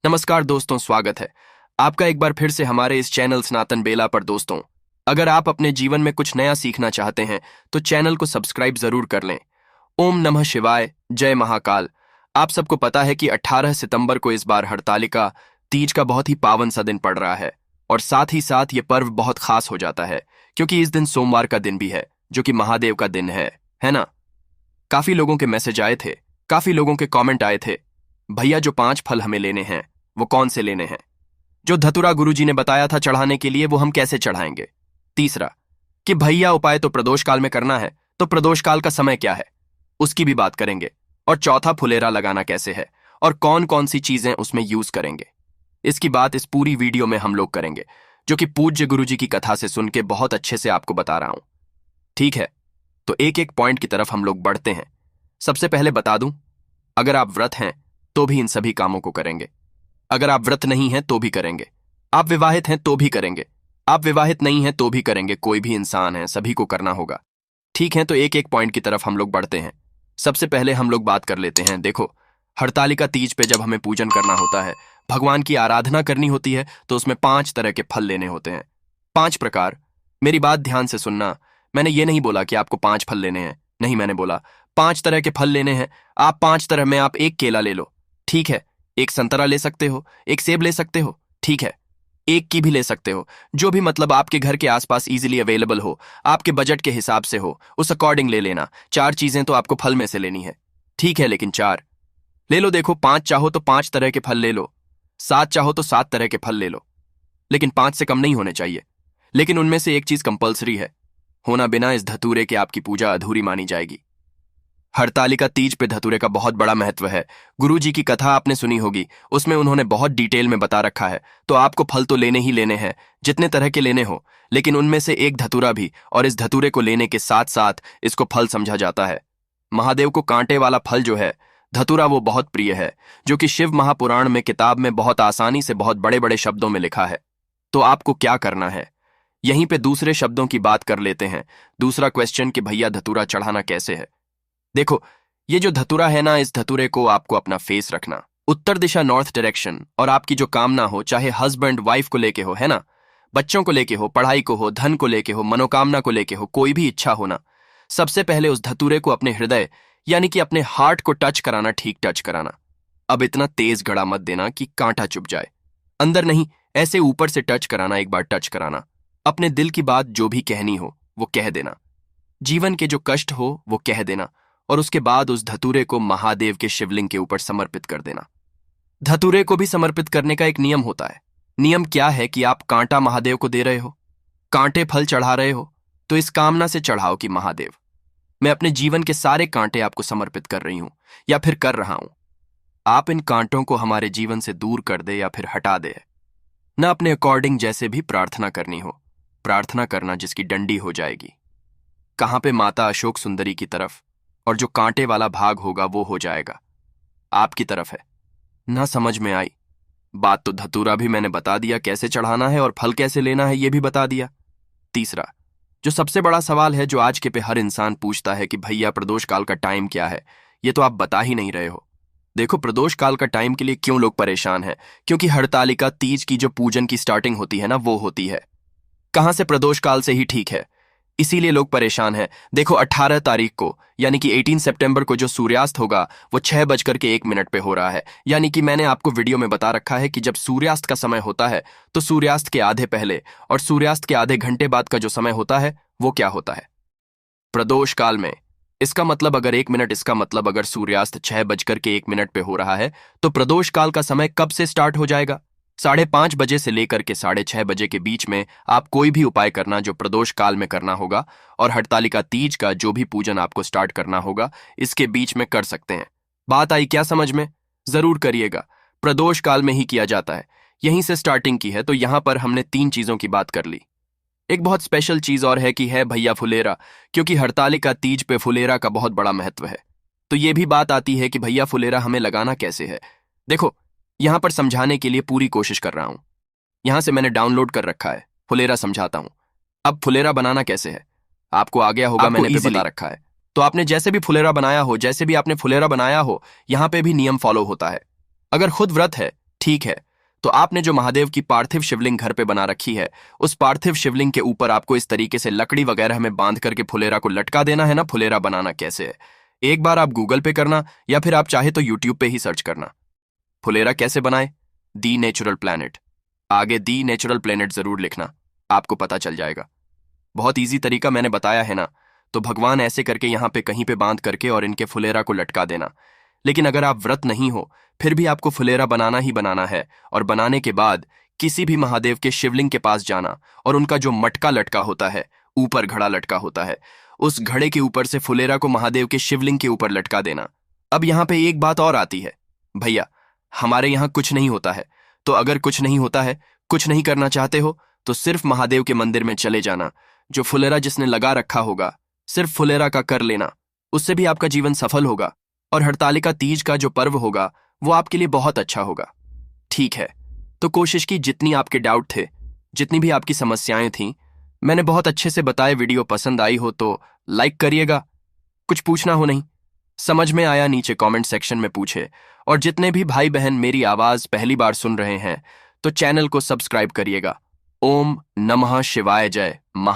नमस्कार दोस्तों, स्वागत है आपका एक बार फिर से हमारे इस चैनल सनातन बेला पर। दोस्तों, अगर आप अपने जीवन में कुछ नया सीखना चाहते हैं तो चैनल को सब्सक्राइब जरूर कर लें। ओम नमः शिवाय, जय महाकाल। आप सबको पता है कि 18 सितंबर को इस बार हरतालिका तीज का बहुत ही पावन सा दिन पड़ रहा है और साथ ही साथ ये पर्व बहुत खास हो जाता है क्योंकि इस दिन सोमवार का दिन भी है जो कि महादेव का दिन है ना। काफी लोगों के मैसेज आए थे, काफी लोगों के कॉमेंट आए थे, भैया जो 5 फल हमें लेने हैं वो कौन से लेने हैं? जो धतूरा गुरुजी ने बताया था चढ़ाने के लिए वो हम कैसे चढ़ाएंगे? तीसरा कि भैया उपाय तो प्रदोष काल में करना है, तो प्रदोष काल का समय क्या है उसकी भी बात करेंगे। और चौथा, फुलेरा लगाना कैसे है और कौन कौन सी चीजें उसमें यूज करेंगे, इसकी बात इस पूरी वीडियो में हम लोग करेंगे, जो कि पूज्य गुरुजी की कथा से सुन के बहुत अच्छे से आपको बता रहा हूं। ठीक है, तो एक एक पॉइंट की तरफ हम लोग बढ़ते हैं। सबसे पहले बता दूं, अगर आप व्रत हैं तो भी इन सभी कामों को करेंगे। अगर आप व्रत नहीं हैं तो भी करेंगे। आप विवाहित हैं तो भी करेंगे। आप विवाहित नहीं हैं तो भी करेंगे। कोई भी इंसान है, सभी को करना होगा। ठीक है, तो एक एक पॉइंट की तरफ हम लोग बढ़ते हैं। सबसे पहले हम लोग बात कर लेते हैं। देखो, हरतालिका तीज पे जब हमें पूजन करना होता है, भगवान की आराधना करनी होती है, तो उसमें 5 तरह के फल लेने होते हैं। 5 प्रकार। मेरी बात ध्यान से सुनना, मैंने ये नहीं बोला कि आपको 5 फल लेने हैं, नहीं, मैंने बोला 5 तरह के फल लेने हैं। आप 5 तरह में आप एक केला ले लो, ठीक है। एक संतरा ले सकते हो, एक सेब ले सकते हो, ठीक है। एक की भी ले सकते हो, जो भी मतलब आपके घर के आसपास इजीली अवेलेबल हो, आपके बजट के हिसाब से हो, उस अकॉर्डिंग ले लेना। 4 चीजें तो आपको फल में से लेनी है, ठीक है, लेकिन 4 ले लो। देखो, 5 चाहो तो 5 तरह के फल ले लो, 7 चाहो तो 7 तरह के फल ले लो, लेकिन 5 से कम नहीं होने चाहिए। लेकिन उनमें से एक चीज कंपलसरी है, होना बिना इस धतूरे के आपकी पूजा अधूरी मानी जाएगी। हरतालिका तीज पे धतूरे का बहुत बड़ा महत्व है। गुरुजी की कथा आपने सुनी होगी, उसमें उन्होंने बहुत डिटेल में बता रखा है। तो आपको फल तो लेने ही लेने हैं, जितने तरह के लेने हो, लेकिन उनमें से एक धतूरा भी, और इस धतूरे को लेने के साथ साथ इसको फल समझा जाता है। महादेव को कांटे वाला फल जो है धतूरा, वो बहुत प्रिय है, जो कि शिव महापुराण में किताब में बहुत आसानी से बहुत बड़े बड़े शब्दों में लिखा है। तो आपको क्या करना है, यहीं पे दूसरे शब्दों की बात कर लेते हैं। दूसरा क्वेश्चन कि भैया धतूरा चढ़ाना कैसे है। देखो, ये जो धतूरा है ना, इस धतूरे को आपको अपना फेस रखना, उत्तर दिशा, नॉर्थ डायरेक्शन, और आपकी जो कामना हो, चाहे हस्बैंड वाइफ को लेके हो, है ना, बच्चों को लेके हो, पढ़ाई को हो, धन को लेके हो, मनोकामना को लेके हो, कोई भी इच्छा हो ना, सबसे पहले उस धतूरे को अपने हृदय यानी कि अपने हार्ट को टच कराना, ठीक टच कराना। अब इतना तेज गड़ा मत देना कि कांटा चुभ जाए, अंदर नहीं, ऐसे ऊपर से टच कराना, एक बार टच कराना। अपने दिल की बात जो भी कहनी हो वो कह देना, जीवन के जो कष्ट हो वो कह देना, और उसके बाद उस धतूरे को महादेव के शिवलिंग के ऊपर समर्पित कर देना। धतूरे को भी समर्पित करने का एक नियम होता है। नियम क्या है कि आप कांटा महादेव को दे रहे हो, कांटे फल चढ़ा रहे हो, तो इस कामना से चढ़ाओ कि महादेव, मैं अपने जीवन के सारे कांटे आपको समर्पित कर रही हूं या फिर कर रहा हूं। आप इन कांटों को हमारे जीवन से दूर कर दे या फिर हटा दे। न अपने अकॉर्डिंग जैसे भी प्रार्थना करनी हो, प्रार्थना करना जिसकी डंडी हो जाएगी। कहां पे माता अशोक सुंदरी की तरफ, और जो कांटे वाला भाग होगा वो हो जाएगा आपकी तरफ है। ना समझ में आई बात तो धतूरा भी मैंने बता दिया कैसे चढ़ाना है, और फल कैसे लेना है ये भी बता दिया। तीसरा, जो सबसे बड़ा सवाल है, जो आज के पे हर इंसान पूछता है कि भैया प्रदोष काल का टाइम क्या है, ये तो आप बता ही नहीं रहे हो। देखो, प्रदोष काल का टाइम के लिए क्यों लोग परेशान हैं, क्योंकि हरतालिका तीज की जो पूजन की स्टार्टिंग होती है ना, वो होती है कहां से, प्रदोष काल से ही, ठीक है, इसीलिए लोग परेशान हैं। देखो, 18 तारीख को यानी कि 18 सितंबर को जो सूर्यास्त होगा वो 6:01 पे हो रहा है। यानी कि मैंने आपको वीडियो में बता रखा है कि जब सूर्यास्त का समय होता है तो सूर्यास्त के आधे पहले और सूर्यास्त के आधे घंटे बाद का जो समय होता है वो क्या होता है, प्रदोष काल में। इसका मतलब अगर 1 मिनट, इसका मतलब अगर सूर्यास्त 6:01 पे हो रहा है तो प्रदोष काल का समय कब से स्टार्ट हो जाएगा? 5:30 बजे से लेकर के 6:30 बजे के बीच में आप कोई भी उपाय करना जो प्रदोष काल में करना होगा, और हरतालिका तीज का जो भी पूजन आपको स्टार्ट करना होगा, इसके बीच में कर सकते हैं। बात आई क्या समझ में? जरूर करिएगा, प्रदोष काल में ही किया जाता है, यहीं से स्टार्टिंग की है। तो यहां पर हमने 3 चीजों की बात कर ली। एक बहुत स्पेशल चीज और है कि है भैया फुलेरा, क्योंकि हरतालिका तीज पे फुलेरा का बहुत बड़ा महत्व है। तो ये भी बात आती है कि भैया फुलेरा हमें लगाना कैसे है। देखो, यहां पर समझाने के लिए पूरी कोशिश कर रहा हूं। यहां से मैंने डाउनलोड कर रखा है, फुलेरा समझाता हूं। अब फुलेरा बनाना कैसे है आपको आ गया होगा, मैंने भी बता रखा है। तो आपने जैसे भी फुलेरा बनाया हो, जैसे भी आपने फुलेरा बनाया हो, यहां पे भी नियम फॉलो होता है। अगर खुद व्रत है ठीक है, तो आपने जो महादेव की पार्थिव शिवलिंग घर पे बना रखी है, उस पार्थिव शिवलिंग के ऊपर आपको इस तरीके से लकड़ी वगैरह में बांध करके फुलेरा को लटका देना है ना। फुलेरा बनाना कैसे है, एक बार आप गूगल पे करना या फिर आप चाहे तो यूट्यूब पे ही सर्च करना। फुलेरा कैसे बनाए, दी नेचुरल प्लैनेट, आगे दी नेचुरल प्लैनेट जरूर लिखना, आपको पता चल जाएगा। बहुत इजी तरीका मैंने बताया है ना। तो भगवान ऐसे करके यहाँ पे कहीं पे बांध करके और इनके फुलेरा को लटका देना। लेकिन अगर आप व्रत नहीं हो फिर भी आपको फुलेरा बनाना ही बनाना है, और बनाने के बाद किसी भी महादेव के शिवलिंग के पास जाना और उनका जो मटका लटका होता है, ऊपर घड़ा लटका होता है, उस घड़े के ऊपर से फुलेरा को महादेव के शिवलिंग के ऊपर लटका देना। अब यहाँ पे एक बात और आती है, भैया हमारे यहाँ कुछ नहीं होता है, तो अगर कुछ नहीं होता है, कुछ नहीं करना चाहते हो, तो सिर्फ महादेव के मंदिर में चले जाना। जो फुलेरा जिसने लगा रखा होगा, सिर्फ फुलेरा का कर लेना, उससे भी आपका जीवन सफल होगा। और हरतालिका तीज का जो पर्व होगा वो आपके लिए बहुत अच्छा होगा। ठीक है, तो कोशिश की जितनी आपके डाउट थे, जितनी भी आपकी समस्याएं थीं, मैंने बहुत अच्छे से बताए। वीडियो पसंद आई हो तो लाइक करिएगा। कुछ पूछना हो नहीं समझ में आया नीचे कमेंट सेक्शन में पूछे। और जितने भी भाई बहन मेरी आवाज पहली बार सुन रहे हैं तो चैनल को सब्सक्राइब करिएगा। ओम नमः शिवाय, जय महा